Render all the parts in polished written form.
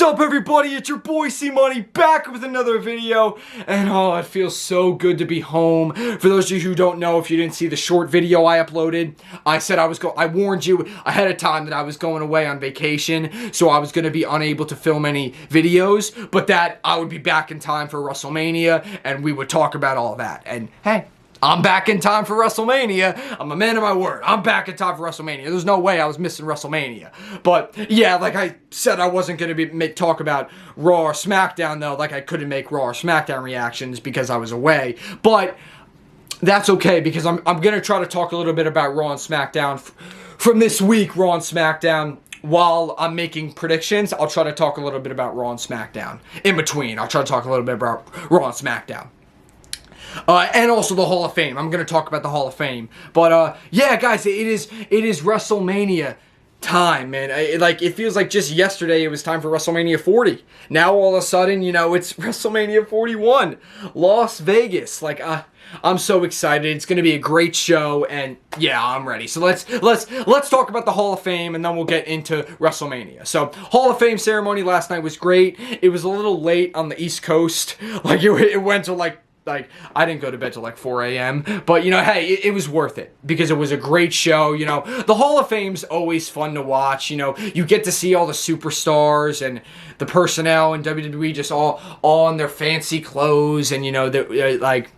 What's up, everybody? It's your boy C-Money back with another video, and oh, it feels so good to be home. For those of you who don't know, if you didn't see the short video I uploaded, I said I warned you ahead of time that I was going away on vacation, so I was going to be unable to film any videos, but that I would be back in time for Wrestlemania, and we would talk about all that. And hey, I'm back in time for Wrestlemania. I'm a man of my word. I'm back in time for Wrestlemania. There's no way I was missing Wrestlemania. But yeah, like I said, I wasn't going to talk about Raw or SmackDown, though. Like I couldn't make Raw or SmackDown reactions because I was away. But that's okay, because I'm going to try to talk a little bit about Raw and SmackDown from this week, Raw and SmackDown. While I'm making predictions, I'll try to talk a little bit about Raw and SmackDown. In between, I'll try to talk a little bit about Raw and SmackDown. And also the Hall of Fame. I'm going to talk about the Hall of Fame. But, yeah, guys, it is WrestleMania time, man. It feels like just yesterday it was time for WrestleMania 40. Now, all of a sudden, you know, it's WrestleMania 41. Las Vegas. Like, I'm so excited. It's going to be a great show, and yeah, I'm ready. So let's talk about the Hall of Fame, and then we'll get into WrestleMania. So, Hall of Fame ceremony last night was great. It was a little late on the East Coast. Like, it went to, like, I didn't go to bed till like 4 a.m. But, you know, hey, it was worth it because it was a great show. You know, the Hall of Fame's always fun to watch. You know, you get to see all the superstars and the personnel in WWE just all in their fancy clothes, and, you know, like,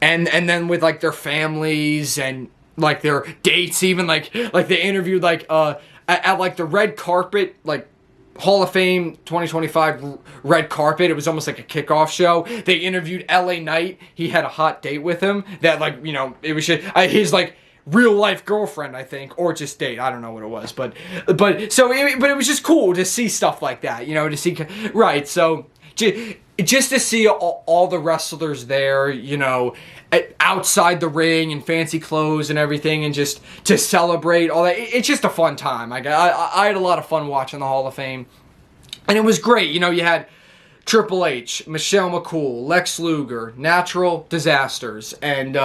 and then with, like, their families and, like, their dates, even, like they interviewed, like, at like, the red carpet, like, Hall of Fame 2025 red carpet. It was almost like a kickoff show. They interviewed LA Knight. He had a hot date with him that, like, you know, it was his, like, real life girlfriend, I think, or just date. I don't know what it was, but it was just cool to see stuff like that, you know, to see, right, so just to see all the wrestlers there, you know, outside the ring in fancy clothes and everything, and just to celebrate all that. It's just a fun time. I had a lot of fun watching the Hall of Fame, and it was great. You know, you had Triple H, Michelle McCool, Lex Luger, Natural Disasters, and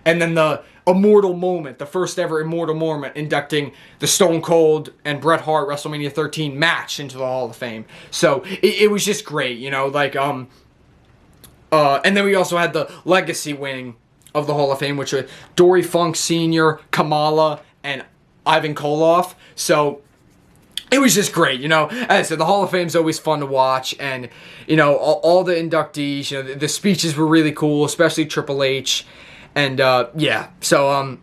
then the Immortal Moment, the first ever Immortal Moment, inducting the Stone Cold and Bret Hart WrestleMania 13 match into the Hall of Fame. So it was just great, you know, like, and then we also had the legacy wing of the Hall of Fame, which were Dory Funk Sr., Kamala, and Ivan Koloff. So it was just great, you know. As I said, the Hall of Fame's always fun to watch, and, you know, all the inductees, you know, the speeches were really cool, especially Triple H. And, yeah, so,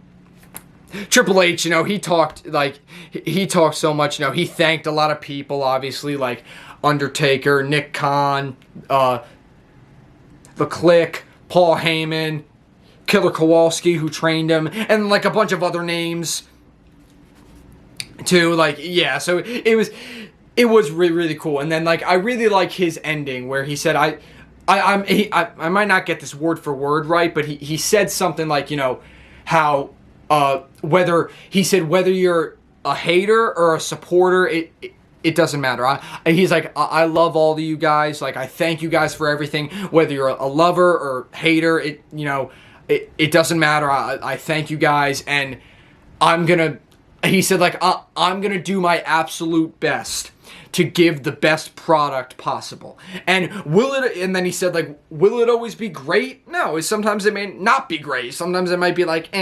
Triple H, you know, he talked so much, you know, he thanked a lot of people, obviously, like Undertaker, Nick Khan, The Click, Paul Heyman, Killer Kowalski, who trained him, and, like, a bunch of other names, too, like, yeah, so it was really, really cool. And then, like, I really like his ending, where he said, I might not get this word for word right, but he said something like, you know, how, whether you're a hater or a supporter, it doesn't matter. He's like, I love all of you guys. Like, I thank you guys for everything. Whether you're a lover or hater, it doesn't matter. I thank you guys, and he said, like, I'm gonna do my absolute best to give the best product possible. And then he said, like, will it always be great? No, sometimes it may not be great. Sometimes it might be like,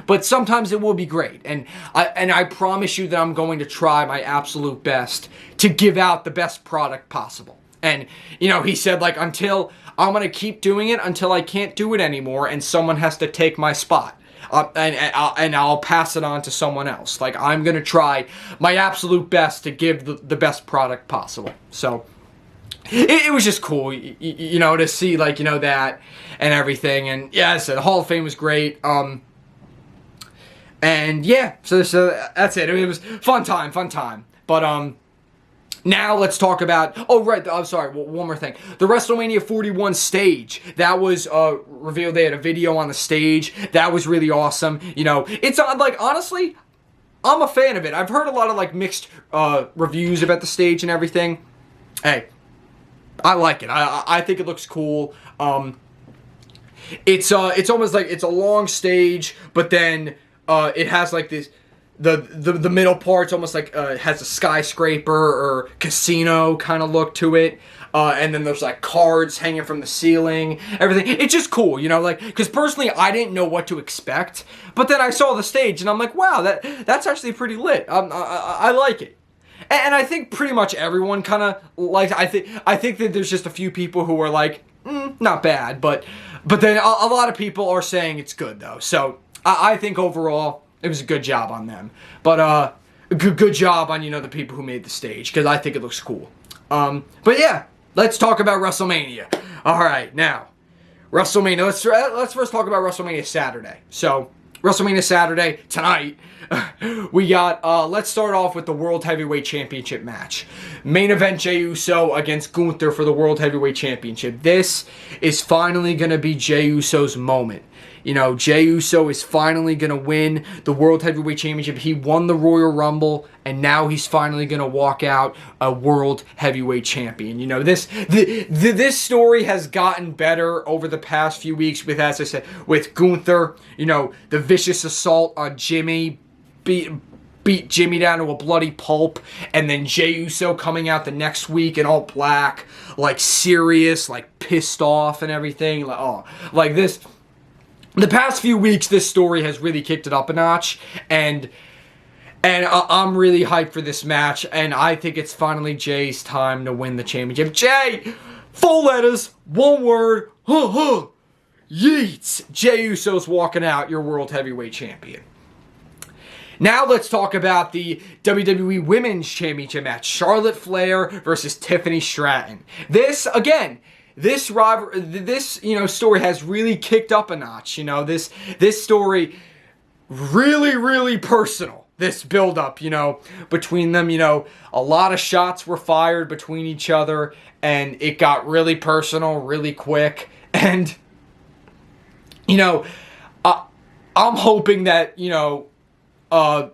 but sometimes it will be great. And I promise you that I'm going to try my absolute best to give out the best product possible. And, you know, he said, like, I'm going to keep doing it until I can't do it anymore and someone has to take my spot. And I'll pass it on to someone else. Like, I'm going to try my absolute best to give the best product possible. So, it was just cool, you know, to see, like, you know, that and everything. And, yeah, as I said, the Hall of Fame was great. And, yeah, so that's it. It was fun time. But, now let's talk about, oh, right, I'm sorry, one more thing. The WrestleMania 41 stage, that was revealed. They had a video on the stage. That was really awesome. You know, it's, like, honestly, I'm a fan of it. I've heard a lot of, like, mixed reviews about the stage and everything. Hey, I like it. I think it looks cool. It's almost like it's a long stage, but then it has, like, this the middle part's almost like has a skyscraper or casino kind of look to it. And then there's like cards hanging from the ceiling, everything. It's just cool, you know, like, because personally I didn't know what to expect, but then I saw the stage and I'm like, wow, that's actually pretty lit. I like it. And I think pretty much everyone kind of likes. I think that there's just a few people who are like, not bad, but then a lot of people are saying it's good though. So I think overall it was a good job on them. But good job on, you know, the people who made the stage, because I think it looks cool. But yeah, let's talk about WrestleMania. All right, now WrestleMania. Let's first talk about WrestleMania Saturday. So WrestleMania Saturday tonight. We got, let's start off with the World Heavyweight Championship match. Main event, Jey Uso against Gunther for the World Heavyweight Championship. This is finally going to be Jey Uso's moment. You know, Jey Uso is finally going to win the World Heavyweight Championship. He won the Royal Rumble, and now he's finally going to walk out a World Heavyweight Champion. You know, this story has gotten better over the past few weeks with, as I said, with Gunther, you know, the vicious assault on Jimmy, beat Jimmy down to a bloody pulp, and then Jey Uso coming out the next week in all black, like serious, like pissed off and everything. Like, oh, like this. The past few weeks, this story has really kicked it up a notch, and I'm really hyped for this match, and I think it's finally Jay's time to win the championship. Jay, 4 letters, 1 word, yeets. Jey Uso's walking out your World Heavyweight Champion. Now let's talk about the WWE Women's Championship match. Charlotte Flair versus Tiffany Stratton. This, again, this story has really kicked up a notch. You know, this story really personal. This build-up, you know, between them, you know, a lot of shots were fired between each other, and it got really personal really quick. And, you know, I'm hoping that, you know, I'm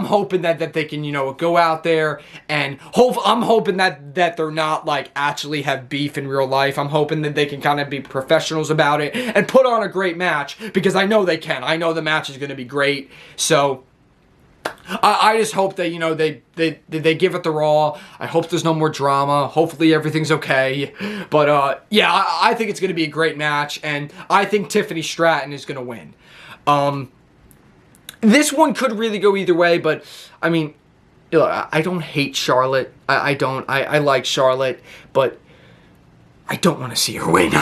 hoping that they can, you know, go out there and I'm hoping that they're not like actually have beef in real life. I'm hoping that they can kind of be professionals about it and put on a great match, because I know they can. I know the match is going to be great. So I just hope that, you know, they give it the raw. I hope there's no more drama. Hopefully everything's okay. But yeah, I think it's going to be a great match, and I think Tiffany Stratton is going to win. This one could really go either way, but I mean, you know, I don't hate Charlotte. I like Charlotte, but I don't want to see her win.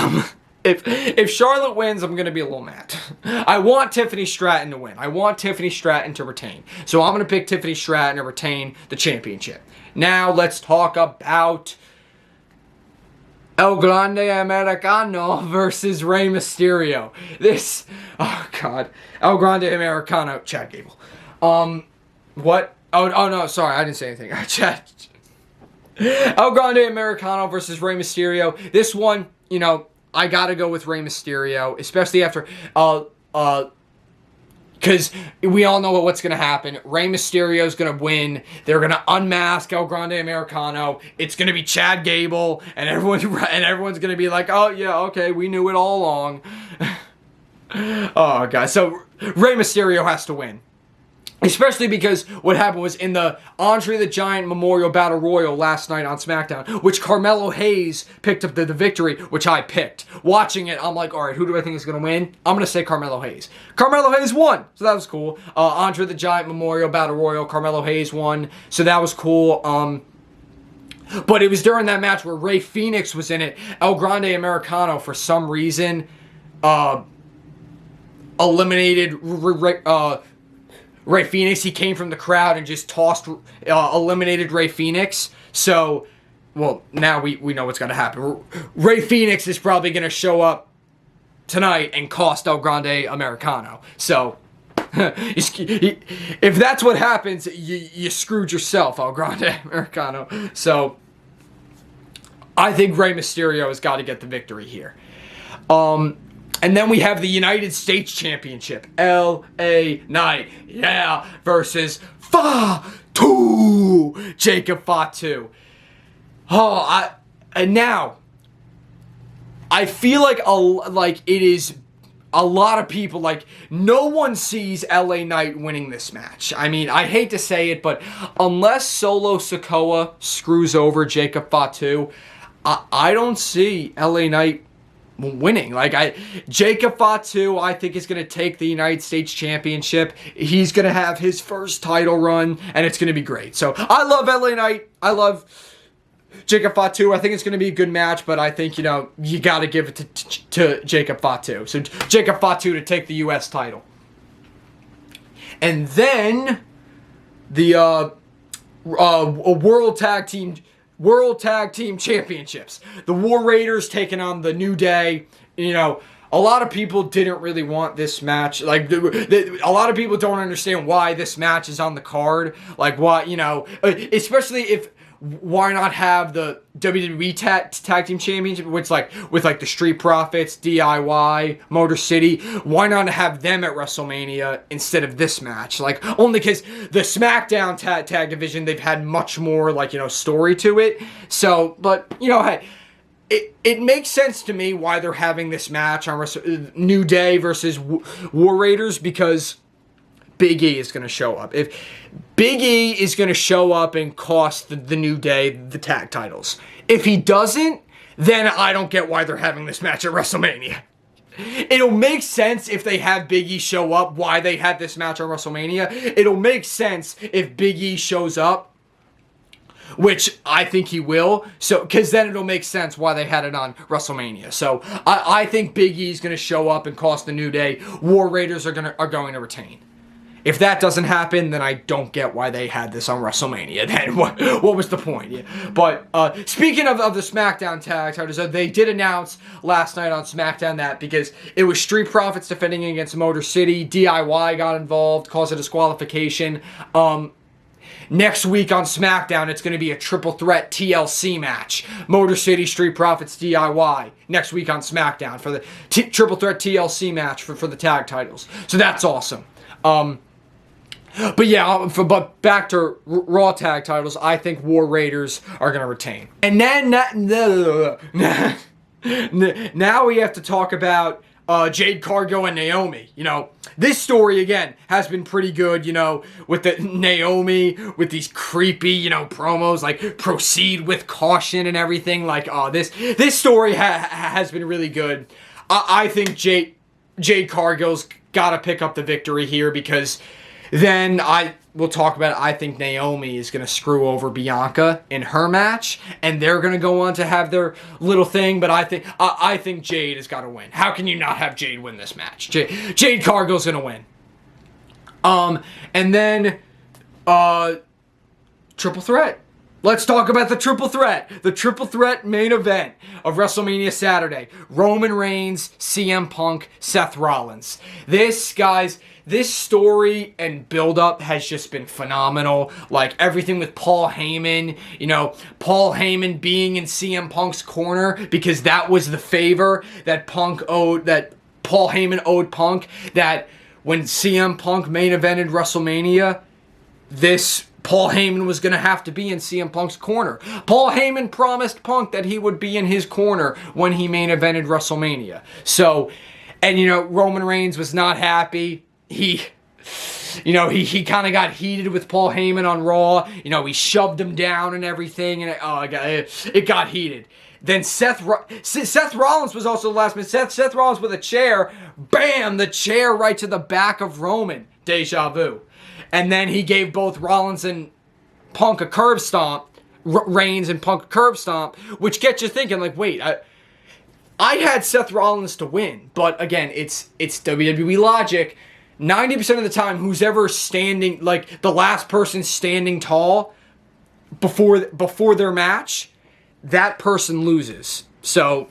If Charlotte wins, I'm going to be a little mad. I want Tiffany Stratton to win. I want Tiffany Stratton to retain. So I'm going to pick Tiffany Stratton to retain the championship. Now let's talk about El Grande Americano versus Rey Mysterio. This, oh God, El Grande Americano, Chad Gable. What? Oh no, sorry, I didn't say anything. Chad. El Grande Americano versus Rey Mysterio. This one, you know, I gotta go with Rey Mysterio, especially after, because we all know what's going to happen. Rey Mysterio's going to win. They're going to unmask El Grande Americano. It's going to be Chad Gable, and everyone's going to be like, oh, yeah, okay, we knew it all along. Oh, God. So Rey Mysterio has to win. Especially because what happened was in the Andre the Giant Memorial Battle Royal last night on SmackDown, which Carmelo Hayes picked up the victory, which I picked. Watching it, I'm like, all right, who do I think is going to win? I'm going to say Carmelo Hayes. Carmelo Hayes won, so that was cool. Andre the Giant Memorial Battle Royal, Carmelo Hayes won, so that was cool. But it was during that match where Rey Fenix was in it. El Grande Americano, for some reason, eliminated Rey Fenix. He came from the crowd and just eliminated Rey Fenix. So, well, now we know what's going to happen. Rey Fenix is probably going to show up tonight and cost El Grande Americano. So, if that's what happens, you screwed yourself, El Grande Americano. So, I think Rey Mysterio has got to get the victory here. And then we have the United States Championship. L.A. Knight, yeah, versus Fatu. Jacob Fatu. And now, I feel like it is a lot of people, like, no one sees LA Knight winning this match. I mean, I hate to say it, but unless Solo Sikoa screws over Jacob Fatu, I don't see LA Knight winning. Like, Jacob Fatu, I think, is going to take the United States Championship. He's going to have his first title run, and it's going to be great. So, I love LA Knight. I love Jacob Fatu. I think it's going to be a good match, but I think, you know, you got to give it to Jacob Fatu. So, Jacob Fatu to take the U.S. title. And then, the World Tag Team Championships. The War Raiders taking on the New Day. You know, a lot of people didn't really want this match. Like, a lot of people don't understand why this match is on the card. Like, why, you know, especially if, why not have the WWE Tag Team Championship, which, like, with, like, the Street Profits, DIY, Motor City, why not have them at WrestleMania instead of this match? Like, only because the SmackDown tag division, they've had much more, like, you know, story to it. So, but, you know, hey, it makes sense to me why they're having this match on New Day versus War Raiders, because Big E is going to show up. If Big E is going to show up and cost the New Day the tag titles. If he doesn't, then I don't get why they're having this match at WrestleMania. It'll make sense if they have Big E show up, why they had this match on WrestleMania. It'll make sense if Big E shows up, which I think he will. So, because then it'll make sense why they had it on WrestleMania. So, I think Big E is going to show up and cost the New Day. War Raiders are going to retain. If that doesn't happen, then I don't get why they had this on WrestleMania. Then what was the point? Yeah. But speaking of the SmackDown tag titles, they did announce last night on SmackDown that because it was Street Profits defending against Motor City, DIY got involved, caused a disqualification. Next week on SmackDown, it's going to be a triple threat TLC match. Motor City, Street Profits, DIY. Next week on SmackDown for the triple threat TLC match for the tag titles. So that's awesome. But yeah, but back to Raw tag titles, I think War Raiders are going to retain. And then now we have to talk about Jade Cargill and Naomi. You know, this story, again, has been pretty good, you know, with the Naomi, with these creepy, you know, promos, like, proceed with caution and everything. Like, this story has been really good. I think Jade Cargill's got to pick up the victory here, because then we'll talk about it. I think Naomi is going to screw over Bianca in her match, and they're going to go on to have their little thing, but I think Jade has got to win. How can you not have Jade win this match? Jade Cargill's going to win. And then triple threat. Let's talk about the triple threat. The triple threat main event of WrestleMania Saturday. Roman Reigns, CM Punk, Seth Rollins. This story and build-up has just been phenomenal. Like, everything with Paul Heyman, you know, Paul Heyman being in CM Punk's corner, because that was the favor that Paul Heyman owed Punk, that when CM Punk main evented WrestleMania, Paul Heyman was going to have to be in CM Punk's corner. Paul Heyman promised Punk that he would be in his corner when he main evented WrestleMania. So, and you know, Roman Reigns was not happy. He kind of got heated with Paul Heyman on Raw. You know, he shoved him down and everything, and it got heated. Then Seth Rollins was also the last minute. Seth Rollins with a chair. Bam! The chair right to the back of Roman. Deja vu. And then he gave both Rollins and Punk a curb stomp. Reigns and Punk a curb stomp. Which gets you thinking, like, wait, I had Seth Rollins to win. But again, it's WWE logic. 90% of the time, who's ever standing, like, the last person standing tall before their match, that person loses. So,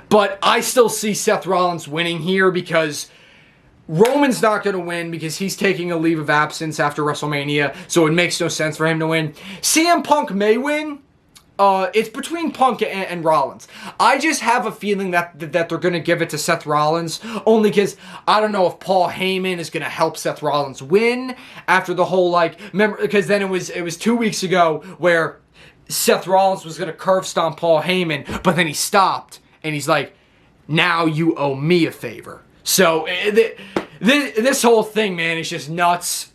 but I still see Seth Rollins winning here, because Roman's not going to win because he's taking a leave of absence after WrestleMania, so it makes no sense for him to win. CM Punk may win. It's between Punk and Rollins. I just have a feeling that they're going to give it to Seth Rollins, only because I don't know if Paul Heyman is going to help Seth Rollins win after the whole, like, remember, because then it was 2 weeks ago where Seth Rollins was going to curve stomp Paul Heyman, but then he stopped, and he's like, now you owe me a favor. So this whole thing, man, is just nuts.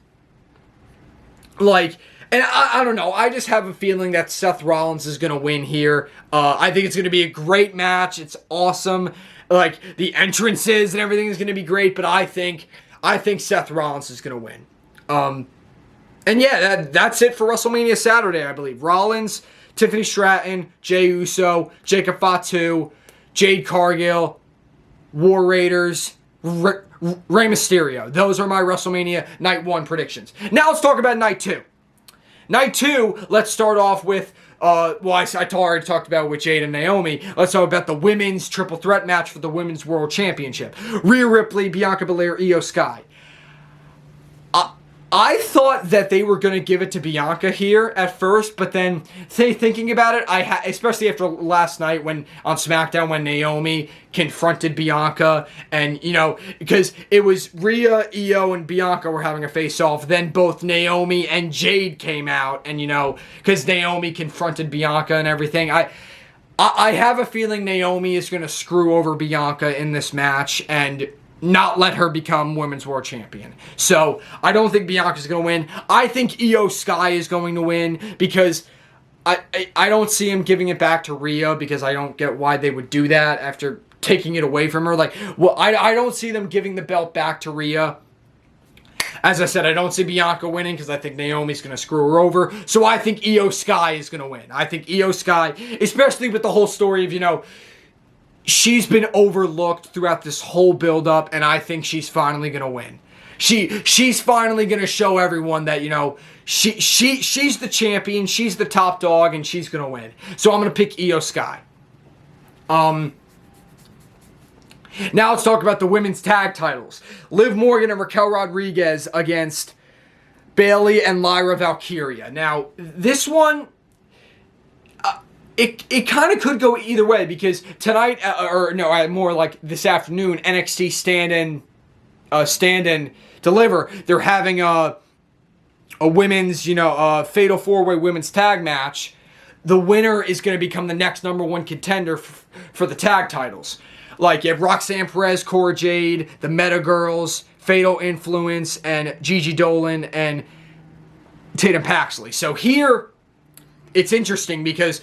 Like, and I don't know. I just have a feeling that Seth Rollins is going to win here. I think it's going to be a great match. It's awesome. Like, the entrances and everything is going to be great. But I think Seth Rollins is going to win. And yeah, that's it for WrestleMania Saturday, I believe. Rollins, Tiffany Stratton, Jey Uso, Jacob Fatu, Jade Cargill, War Raiders, Rey Mysterio. Those are my WrestleMania Night 1 predictions. Now let's talk about Night 2. Night 2, let's start off with, I already talked about with Jade and Naomi. Let's talk about the women's triple threat match for the Women's World Championship. Rhea Ripley, Bianca Belair, Io Sky. I thought that they were going to give it to Bianca here at first, but then thinking about it, especially after last night on SmackDown when Naomi confronted Bianca, and because it was Rhea, Io, and Bianca were having a face-off. Then both Naomi and Jade came out, and because Naomi confronted Bianca and everything, I have a feeling Naomi is going to screw over Bianca in this match and not let her become Women's World Champion. So, I don't think Bianca's going to win. I think Io Sky is going to win because I don't see him giving it back to Rhea, because I don't get why they would do that after taking it away from her. I don't see them giving the belt back to Rhea. As I said, I don't see Bianca winning because I think Naomi's going to screw her over. So, I think Io Sky is going to win. I think Io Sky, especially with the whole story of, she's been overlooked throughout this whole build-up, and I think she's finally going to win. She's finally going to show everyone that, she's the champion, she's the top dog, and she's going to win. So I'm going to pick Io Sky. Now let's talk about the women's tag titles. Liv Morgan and Raquel Rodriguez against Bayley and Lyra Valkyria. Now, this one, It kind of could go either way, because tonight, more like this afternoon, NXT Stand and Deliver, they're having a women's, fatal four-way women's tag match. The winner is going to become the next number one contender for the tag titles. Like, you have Roxanne Perez, Cora Jade, the Meta Girls, Fatal Influence, and Gigi Dolan, and Tatum Paxley. So here, it's interesting because,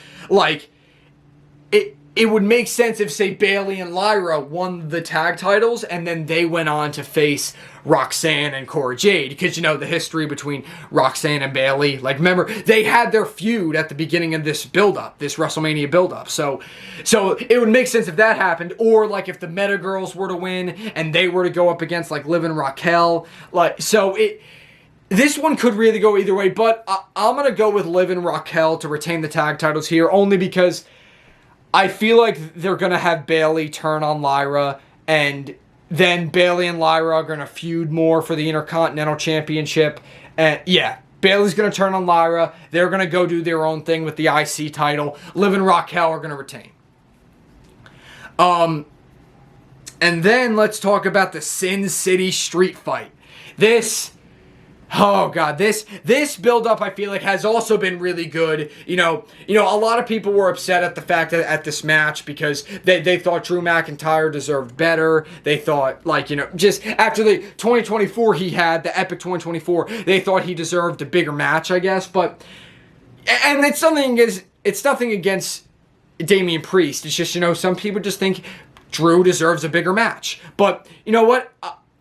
it would make sense if, say, Bayley and Lyra won the tag titles and then they went on to face Roxanne and Cora Jade. Because, the history between Roxanne and Bayley. Remember, they had their feud at the beginning of this build-up, this WrestleMania build-up. So it would make sense if that happened. Or, if the Meta Girls were to win and they were to go up against, Liv and Raquel. This one could really go either way, but I'm going to go with Liv and Raquel to retain the tag titles here, only because I feel like they're going to have Bayley turn on Lyra, and then Bayley and Lyra are going to feud more for the Intercontinental Championship. And yeah, Bayley's going to turn on Lyra. They're going to go do their own thing with the IC title. Liv and Raquel are going to retain. And then let's talk about the Sin City Street Fight. Oh God, this build-up I feel like has also been really good. A lot of people were upset at the fact that at this match because they thought Drew McIntyre deserved better. They thought, just after the 2024 he had, the epic 2024, they thought he deserved a bigger match, I guess. And it's nothing against Damian Priest. It's just, some people just think Drew deserves a bigger match. But you know what?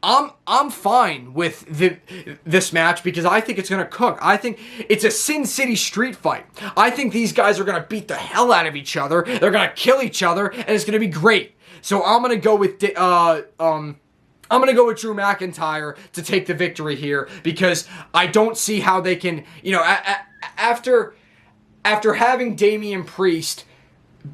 I'm fine with this match because I think it's going to cook. I think it's a Sin City street fight. I think these guys are going to beat the hell out of each other. They're going to kill each other, and it's going to be great. So I'm going to go with Drew McIntyre to take the victory here because I don't see how they can, after having Damian Priest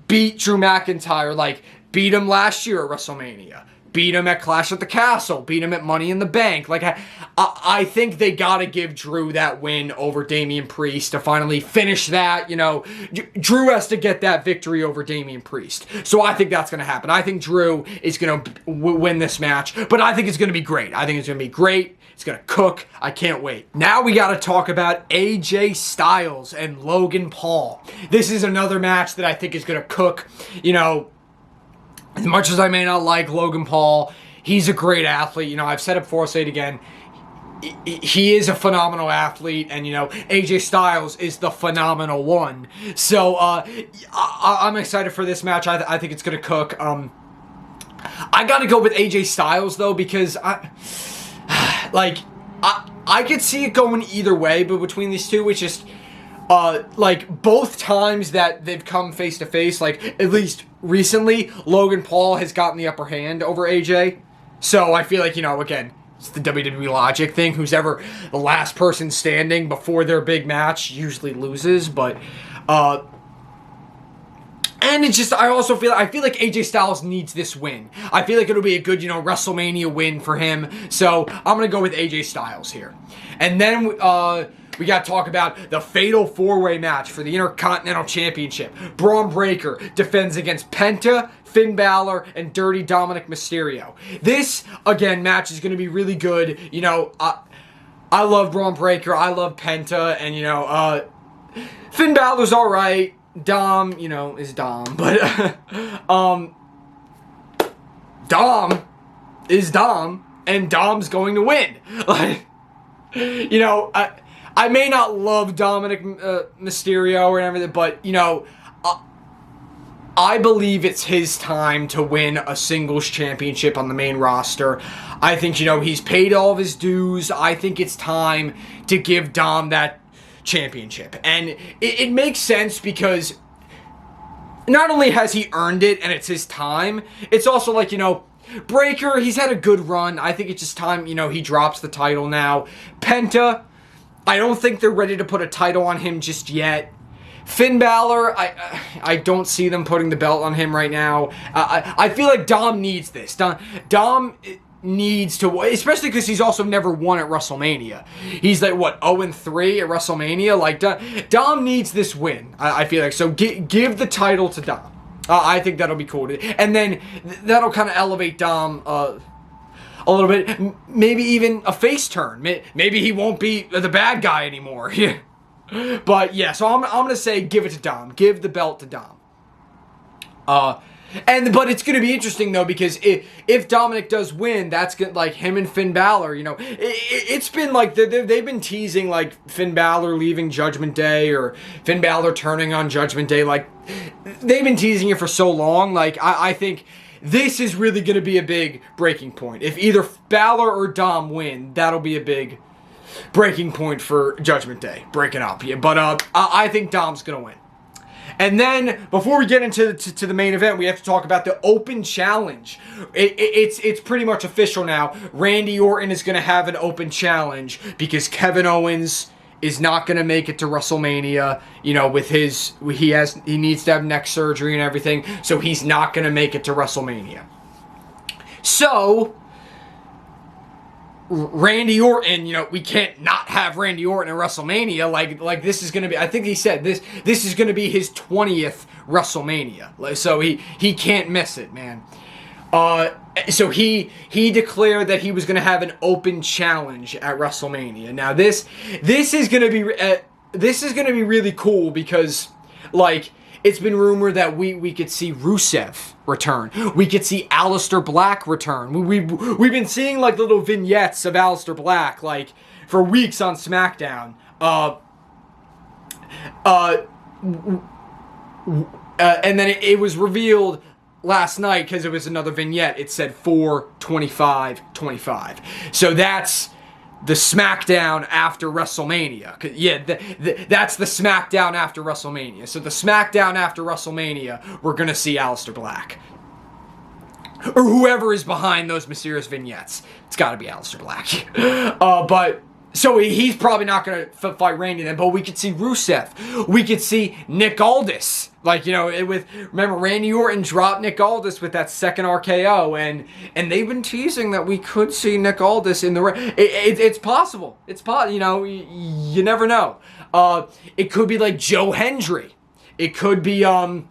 beat Drew McIntyre, beat him last year at WrestleMania. Beat him at Clash at the Castle. Beat him at Money in the Bank. I think they gotta give Drew that win over Damian Priest to finally finish that. Drew has to get that victory over Damian Priest. So I think that's gonna happen. I think Drew is gonna win this match, but I think it's gonna be great. It's gonna cook. I can't wait. Now we gotta talk about AJ Styles and Logan Paul. This is another match that I think is gonna cook. As much as I may not like Logan Paul, he's a great athlete. You know, I've said it before, I'll say it again. He is a phenomenal athlete, and you know, AJ Styles is the phenomenal one. So I'm excited for this match. I think it's gonna cook. I gotta go with AJ Styles though, because I could see it going either way, but between these two, it's just like both times that they've come face to face, like at least recently, Logan Paul has gotten the upper hand over AJ. So I feel like, you know, again, it's the WWE logic thing. Who's ever the last person standing before their big match usually loses. But and it's just, I feel like AJ Styles needs this win. I feel like it'll be a good, you know, WrestleMania win for him. So I'm gonna go with AJ Styles here. And then we got to talk about the fatal four-way match for the Intercontinental Championship. Braun Breaker defends against Penta, Finn Balor, and Dirty Dominic Mysterio. This, again, match is going to be really good. You know, I love Braun Breaker. I love Penta. And, you know, Finn Balor's all right. Dom, you know, is Dom. But, Dom is Dom. And Dom's going to win. Like, you know, I may not love Dominic Mysterio or everything, but, you know, I believe it's his time to win a singles championship on the main roster. I think, you know, he's paid all of his dues. I think it's time to give Dom that championship. And it makes sense because not only has he earned it and it's his time, it's also like, you know, Breaker, he's had a good run. I think it's just time, you know, he drops the title now. Penta, I don't think they're ready to put a title on him just yet. Finn Balor, I don't see them putting the belt on him right now. I feel like Dom needs this. Dom needs to, especially because he's also never won at WrestleMania. He's like, what, 0-3 at WrestleMania? Like, Dom needs this win, I feel like. So give the title to Dom. I think that'll be cool. And then that'll kind of elevate Dom a little bit. Maybe even a face turn. Maybe he won't be the bad guy anymore. But yeah, so I'm going to say give it to Dom. Give the belt to Dom. But it's going to be interesting though, because if Dominic does win, that's good, like him and Finn Balor, you know, it's been like they've been teasing like Finn Balor leaving Judgment Day or Finn Balor turning on Judgment Day. Like they've been teasing it for so long. Like I think this is really going to be a big breaking point. If either Balor or Dom win, that'll be a big breaking point for Judgment Day, breaking up. Yeah, but I think Dom's going to win. And then, before we get into the main event, we have to talk about the Open Challenge. It's pretty much official now. Randy Orton is going to have an Open Challenge because Kevin Owens is not going to make it to WrestleMania. You know, with he needs to have neck surgery and everything, so he's not going to make it to WrestleMania. So Randy Orton, you know, we can't not have Randy Orton at WrestleMania. Like this is going to be, I think he said this is going to be his 20th WrestleMania. So he can't miss it, man. So he declared that he was going to have an open challenge at WrestleMania. Now this is going to be really cool because, like, it's been rumored that we could see Rusev return. We could see Aleister Black return. We've been seeing like little vignettes of Aleister Black like for weeks on SmackDown. And then it was revealed last night because it was another vignette. It said 4/25/25. So that's the SmackDown after WrestleMania. Yeah, that's the SmackDown after WrestleMania. So the SmackDown after WrestleMania, we're going to see Aleister Black. Or whoever is behind those mysterious vignettes. It's got to be Aleister Black. But so he's probably not going to fight Randy then, but we could see Rusev. We could see Nick Aldis. Like, you know, remember Randy Orton dropped Nick Aldis with that second RKO, and they've been teasing that we could see Nick Aldis in the ring. It's possible. It's possible. You know, you never know. It could be like Joe Hendry. It could be who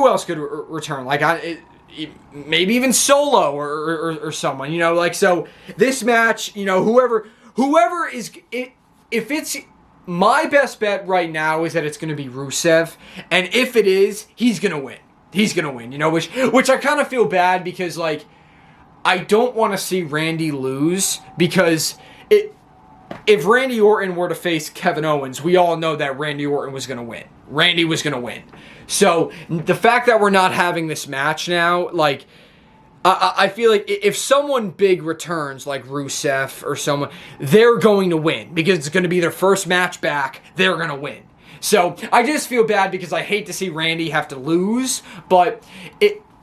else could return? Like maybe even Solo or someone. You know, like, so this match, you know, whoever is it, if it's. My best bet right now is that it's going to be Rusev, and if it is, he's going to win. He's gonna win, you know, which I kind of feel bad because, like, I don't want to see Randy lose because if Randy Orton were to face Kevin Owens, we all know that Randy Orton was gonna win. Randy was gonna win. So the fact that we're not having this match now, like, I feel like if someone big returns, like Rusev or someone, they're going to win because it's going to be their first match back. They're going to win. So I just feel bad because I hate to see Randy have to lose, but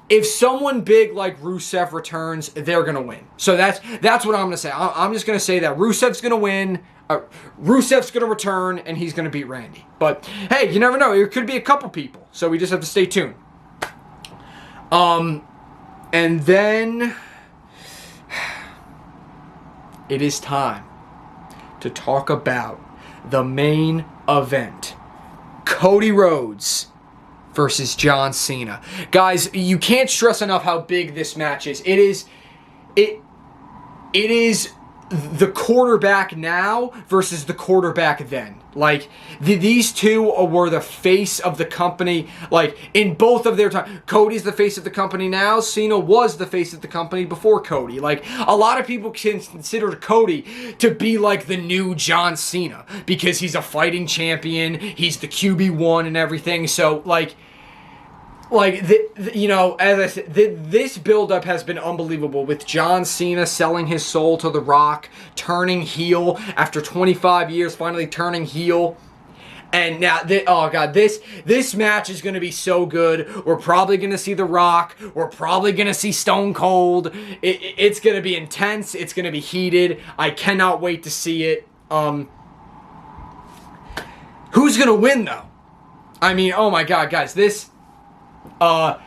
if someone big like Rusev returns, they're going to win. So that's what I'm going to say. I'm just going to say that Rusev's going to win. Rusev's going to return, and he's going to beat Randy. But hey, you never know. It could be a couple people. So we just have to stay tuned. And then it is time to talk about the main event. Cody Rhodes versus John Cena. Guys, you can't stress enough how big this match is. It is the quarterback now versus the quarterback then. Like, these two were the face of the company, like, in both of their time. Cody's the face of the company now. Cena was the face of the company before Cody. Like, a lot of people consider Cody to be like the new John Cena because he's a fighting champion. He's the QB1 and everything. So, you know, as I said, this build-up has been unbelievable with John Cena selling his soul to The Rock, turning heel after 25 years, finally turning heel. And now, oh God, this match is going to be so good. We're probably going to see The Rock. We're probably going to see Stone Cold. It's going to be intense. It's going to be heated. I cannot wait to see it. Who's going to win, though? I mean, oh my God, guys, this... I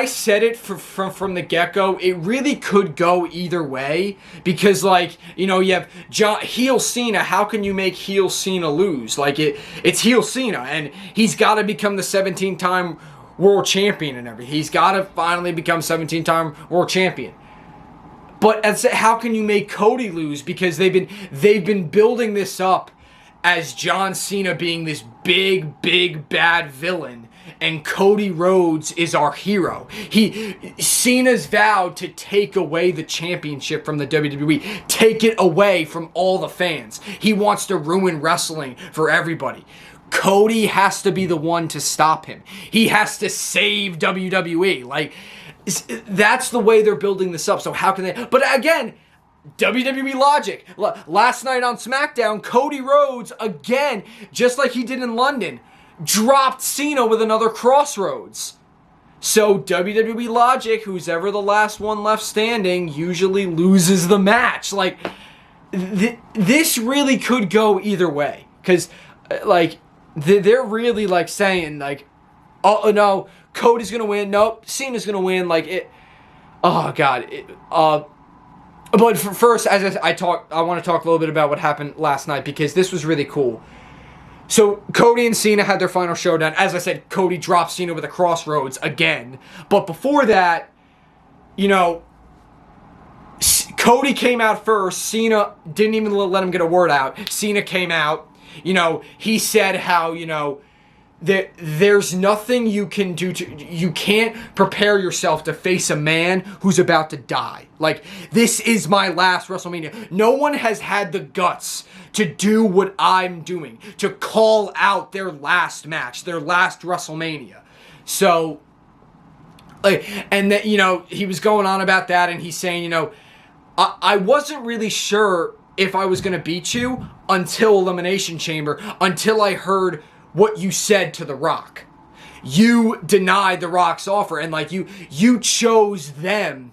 said it from the get-go. It really could go either way because, like, you know, you have heel Cena. How can you make heel Cena lose? Like, it's heel Cena, and he's got to become the 17-time world champion and everything. He's got to finally become 17-time world champion. But how can you make Cody lose? Because they've been building this up as John Cena being this big, big, bad villain, and Cody Rhodes is our hero. Cena's vowed to take away the championship from the WWE, take it away from all the fans. He wants to ruin wrestling for everybody. Cody has to be the one to stop him. He has to save WWE. Like, that's the way they're building this up. So how can they... But again... WWE logic. Last night on SmackDown, Cody Rhodes, again, just like he did in London, dropped Cena with another crossroads. So WWE logic, who's ever the last one left standing, usually loses the match. Like, this really could go either way. Because, like, they're really, like, saying, like, oh, no, Cody's going to win. Nope, Cena's going to win. Like, it... Oh, God. But first, as I want to talk a little bit about what happened last night because this was really cool. So Cody and Cena had their final showdown. As I said, Cody dropped Cena with a crossroads again. But before that, you know, Cody came out first. Cena didn't even let him get a word out. Cena came out. You know, he said how, you know, there's nothing you can do you can't prepare yourself to face a man who's about to die. Like, this is my last WrestleMania. No one has had the guts to do what I'm doing, to call out their last match, their last WrestleMania. So, like, and that, you know, he was going on about that, and he's saying, you know, I wasn't really sure if I was going to beat you until Elimination Chamber, until I heard what you said to The Rock. You denied The Rock's offer, and like you chose them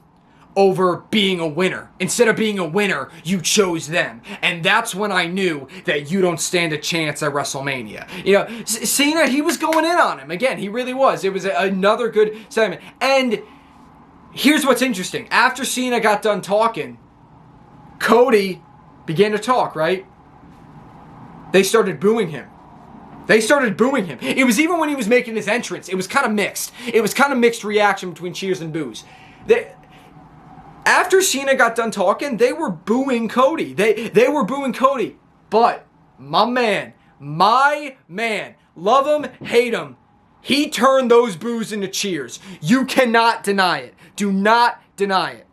over being a winner. Instead of being a winner, you chose them. And that's when I knew that you don't stand a chance at WrestleMania. You know, Cena, he was going in on him. Again, he really was. It was another good segment. And here's what's interesting. After Cena got done talking, Cody began to talk, right? They started booing him. It was even when he was making his entrance. It was kind of mixed. It was kind of mixed reaction between cheers and boos. After Cena got done talking, they were booing Cody. They were booing Cody. But my man, love him, hate him, he turned those boos into cheers. You cannot deny it. Do not deny it.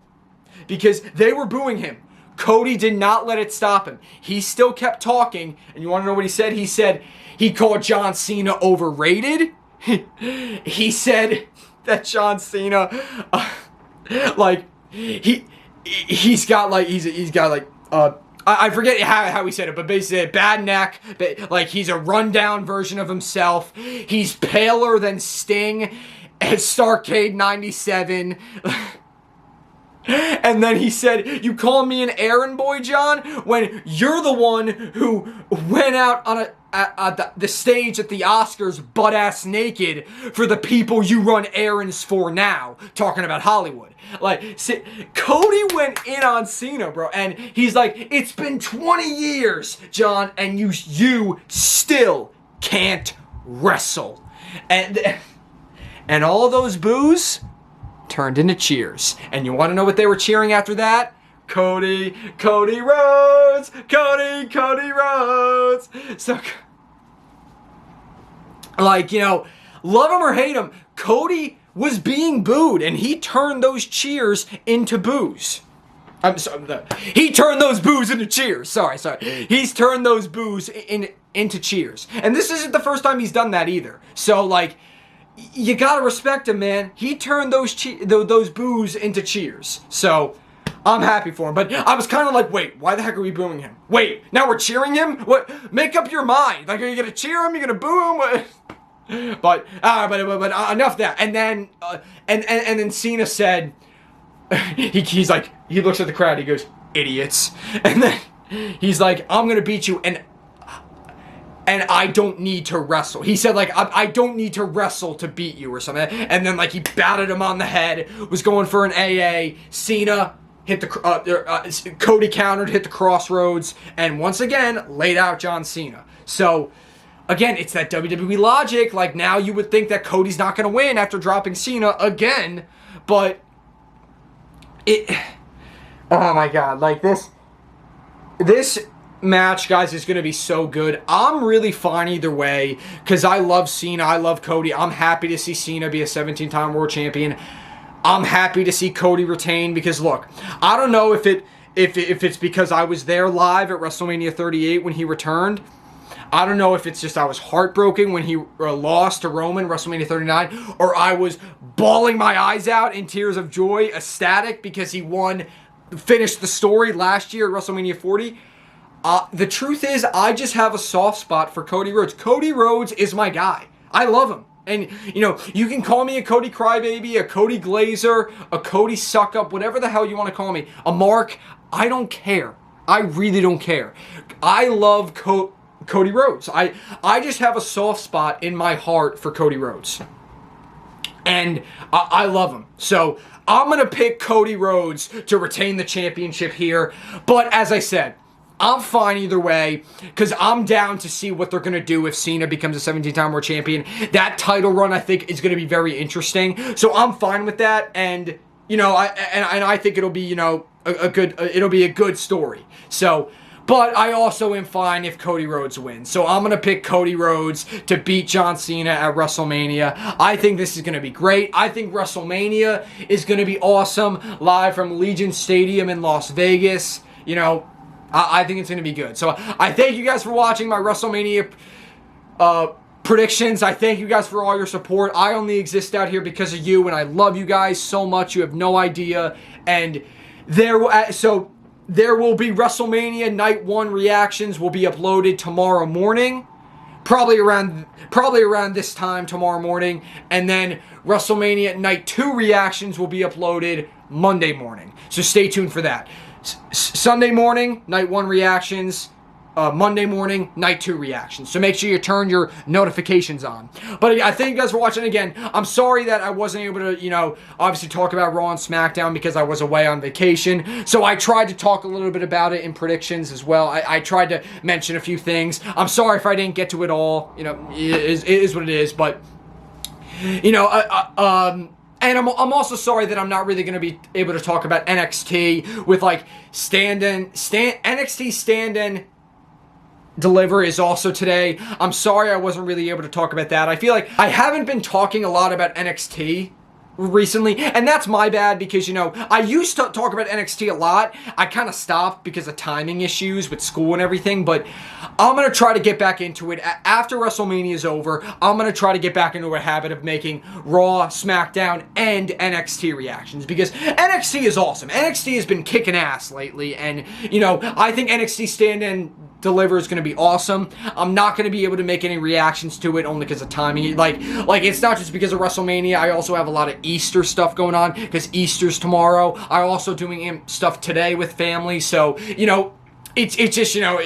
Because they were booing him. Cody did not let it stop him. He still kept talking. And you want to know what he said? He said he called John Cena overrated. He said that John Cena, I forget how he said it, but basically bad neck, like he's a rundown version of himself. He's paler than Sting at Starrcade 97. And then he said, you call me an errand boy, John, when you're the one who went out on the stage at the Oscars butt-ass naked for the people you run errands for now, talking about Hollywood. Like, Cody went in on Cena, bro, and he's like, it's been 20 years, John, and you still can't wrestle. And all those boos turned into cheers. And you want to know what they were cheering after that? Cody Rhodes! Cody Rhodes! So, like, you know, love him or hate him, Cody was being booed, and he turned those cheers into boos. I'm sorry, he turned those boos into cheers. Sorry. He's turned those boos into cheers. And this isn't the first time he's done that either. So, like, you gotta respect him, man. He turned those boos into cheers. So, I'm happy for him. But I was kind of like, wait, why the heck are we booing him? Wait, now we're cheering him? What? Make up your mind. Like, are you gonna cheer him? Are you gonna boo him? But enough of that. And then, and then Cena said, he's like, he looks at the crowd. He goes, idiots. And then he's like, I'm gonna beat you, and I don't need to wrestle. He said, like, I don't need to wrestle to beat you or something. And then, like, he batted him on the head, was going for an AA. Cena hit the, Cody countered, hit the crossroads, and once again, laid out John Cena. So, again, it's that WWE logic. Like, now you would think that Cody's not going to win after dropping Cena again. But, oh my God, like, this match, guys, is going to be so good. I'm really fine either way because I love Cena. I love Cody. I'm happy to see Cena be a 17-time world champion. I'm happy to see Cody retain because, look, I don't know if it's because I was there live at WrestleMania 38 when he returned. I don't know if it's just I was heartbroken when he lost to Roman WrestleMania 39, or I was bawling my eyes out in tears of joy, ecstatic because he finished the story last year at WrestleMania 40. The truth is, I just have a soft spot for Cody Rhodes. Cody Rhodes is my guy. I love him. And, you know, you can call me a Cody Crybaby, a Cody Glazer, a Cody Suck-Up, whatever the hell you want to call me. A Mark. I don't care. I really don't care. I love Cody Rhodes. I just have a soft spot in my heart for Cody Rhodes. And I love him. So, I'm going to pick Cody Rhodes to retain the championship here. But, as I said, I'm fine either way, because I'm down to see what they're going to do if Cena becomes a 17-time world champion. That title run, I think, is going to be very interesting. So I'm fine with that, and, you know, I think it'll be, you know, it'll be a good story. So, but I also am fine if Cody Rhodes wins. So I'm going to pick Cody Rhodes to beat John Cena at WrestleMania. I think this is going to be great. I think WrestleMania is going to be awesome, live from Allegiant Stadium in Las Vegas. You know, I think it's going to be good. So I thank you guys for watching my WrestleMania predictions. I thank you guys for all your support. I only exist out here because of you, and I love you guys so much. You have no idea. And there will be WrestleMania Night 1 reactions will be uploaded tomorrow morning. Probably around this time tomorrow morning. And then WrestleMania Night 2 reactions will be uploaded Monday morning. So stay tuned for that. Sunday morning, Night 1 reactions. Monday morning, Night 2 reactions. So make sure you turn your notifications on. But I thank you guys for watching again. I'm sorry that I wasn't able to, you know, obviously talk about Raw and SmackDown because I was away on vacation. So I tried to talk a little bit about it in predictions as well. I tried to mention a few things. I'm sorry if I didn't get to it all. You know, it is what it is. But, you know, and I'm also sorry that I'm not really going to be able to talk about NXT with, like, NXT stand-in Deliver is also today. I'm sorry I wasn't really able to talk about that. I feel like I haven't been talking a lot about NXT recently, and that's my bad because, you know, I used to talk about NXT a lot. I kind of stopped because of timing issues with school and everything, but I'm going to try to get back into it. After WrestleMania is over, I'm going to try to get back into a habit of making Raw, SmackDown, and NXT reactions because NXT is awesome. NXT has been kicking ass lately, and, you know, I think NXT Stand and Deliver is going to be awesome. I'm not going to be able to make any reactions to it only because of timing. Like it's not just because of WrestleMania. I also have a lot of Easter stuff going on because Easter's tomorrow. I'm also doing stuff today with family. So, you know, it's just, you know,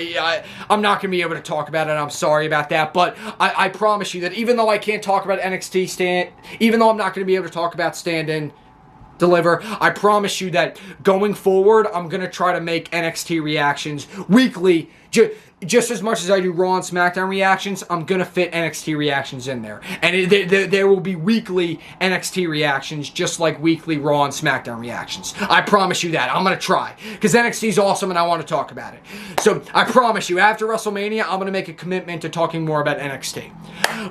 I'm not going to be able to talk about it. I'm sorry about that. But I promise you that even though I can't talk about NXT Stand, even though I'm not going to be able to talk about Stand and Deliver, I promise you that going forward, I'm going to try to make NXT reactions weekly. Just as much as I do Raw and SmackDown reactions, I'm going to fit NXT reactions in there. And there will be weekly NXT reactions, just like weekly Raw and SmackDown reactions. I promise you that. I'm going to try. Because NXT is awesome and I want to talk about it. So I promise you, after WrestleMania, I'm going to make a commitment to talking more about NXT.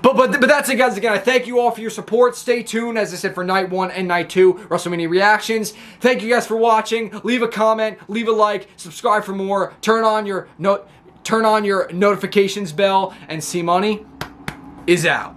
But that's it, guys. Again, I thank you all for your support. Stay tuned, as I said, for Night 1 and Night 2 WrestleMania reactions. Thank you guys for watching. Leave a comment, leave a like, subscribe for more, turn on your notifications bell, and Cmoney is out.